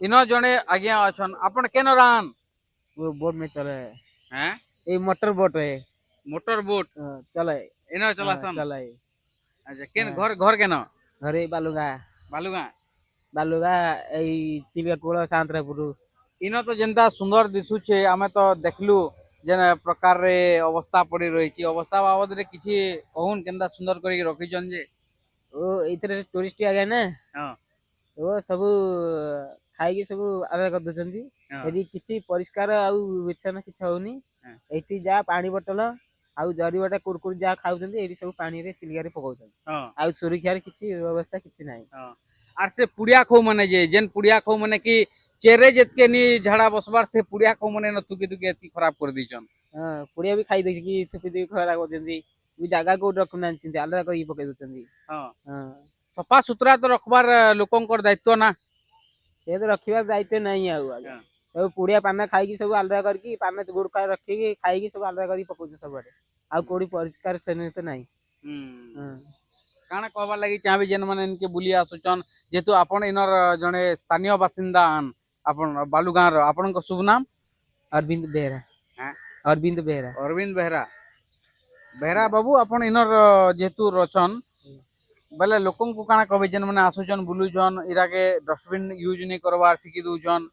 इनो जने आज्ञा अछन अपन केन रान वो बोट में चले है। हैं ये मोटर बोट है। मोटर बोट चले। इनो चलासन चले। अच्छा केन घर घर केन घरे बालुगा। बालुगा बालुगा ए चिलिया कोड़ सांतरापुर। इनो तो जेंता सुंदर दिसुचे आमे तो देखलु जेन प्रकार रे अवस्था पड़ी रही छी अवस्था बाबद रे किछि कहून केनता सुंदर करी रखिछन जे ओ इतरे टूरिस्ट आ गए ना। हां वो सब खाई सब आदाय कर दउछंती। हां यदि किछि परिष्कार आउ विच्छन किछ होनी। हां एठी जा पानी बोतल आउ जरीबटा कुरकुर जा खाउछंती एठी सब पानी रे चिलिया रे पकाउछंती। हां आउ सुरक्षा रे किछि व्यवस्था किछि नाही। हां आर से पुड़िया खो माने जे जेन पुड़िया खो माने कि चेरे जेतके नी झाड़ा बसबार से पुड़िया खो माने न तुकी तुकी एती खराब कर दीचन हां पुड़िया भी खाई देछि कि थुपी दी खरा करछंती। भी जागा को रखुना छिंती आलरा करी पकै दउछंती। हां हां सफा सुतरा तो रखबार लोकंकर दायित्व ना से तो रखिबार दायित्व नहीं आउ आगे। हां सब पुड़िया पाना खाई सब आलरा करके पाना गुड़का रखी खाई सब आलरा करी पकौछ सब आउ कोडी परिष्कार सेने तो नहीं। हां काना कहबार लगी चाहबे जेन माने इनके बुली आसुचन जेतु आपण इनर जने स्थानीय बासिंदा आन आपण बालुगां रो आपण को शुभ नाम अरविंद बेहरा। हां अरविंद बेहरा। अरविंद बेहरा बेहरा बाबू आपण इनर जेतु रचन बेले लोकन को काना कहबे जेन माने आसुचन बुलुचन इरा के डस्टबिन यूज नहीं करबार ठिकी दउचन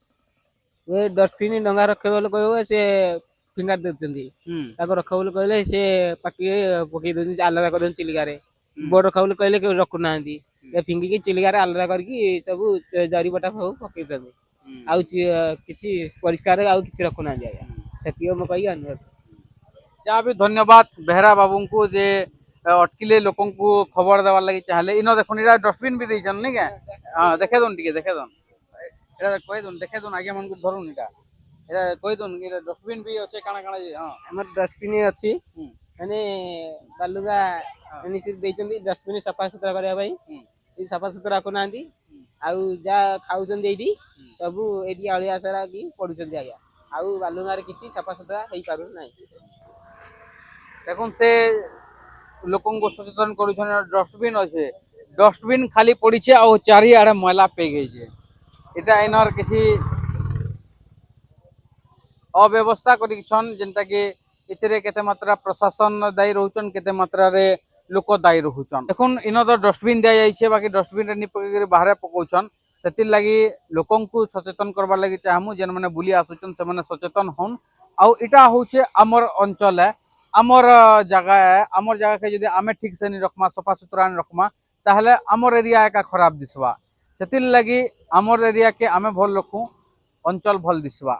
ये डस्टबिन डंगा रखे बोले कहबो से फिंगर देछंती। ताको रखो बोले कहले से पकी पकी दउछंती आलरा करन चिलिका रे। बोर्ड रखो बोले कहले के रखु नांदी। ए फिंगी की चिलिका रे आलरा करके सब जरीबटा हो पकै छथि। आउ किछि परिष्कार आउ किछि रखु नांदी आया। सेतियो म कहि अनुरोध जा भी धन्यवाद बेहरा बाबू को जे अटकिले लोकन को खबर देवार लगी चाहले इनो देखुन इरा डस्टबिन भी देछन नहीं के हां देखे दोन टिके देखे दोन एरा कहि दोन देखे दोन आगे मन को धरुन इटा एरा कहि दोन इरा डस्टबिन भी अछि काना काना हां हमर डस्टबिन अछि। माने बालुगा निश्चित देछंती डस्टबिन सफा सुतरा करया भाई। ई सफा सुतरा को नांदी आउ जा खाउछंती एठी सब एठी आलिया सारा की पडुछंती आया आउ बालुगा रे किछि सफा सुतरा हेई पारु नाही। देखुन से लोकन को सचेतन करूछन डस्टबिन अछि डस्टबिन खाली पड़ी छे आ चारि आड़े मैला पे गई छे एटा इनर किछि अव्यवस्था करिछन जेंता कि इतरे केते मात्रा प्रशासन दायी रहउछन केते मात्रा रे लोक दायी रहउछन देखुन इन तो डस्टबिन दिया जाय छे बाकी डस्टबिन रे नि पके बाहर पकाउछन सेतिर लागि लोकन को सचेतन करबा लागि चाहमु जेन माने बुली आसुछन से माने सचेतन होन आ इटा होउछे हमर अंचल है हमर जगह के यदि आमे ठीक से नहीं रखमा सफा सुतरा नहीं रखमा ताहले हमर एरिया का खराब दिसवा सेतिर लागि हमर एरिया के आमे भल रखू अंचल भल दिसवा।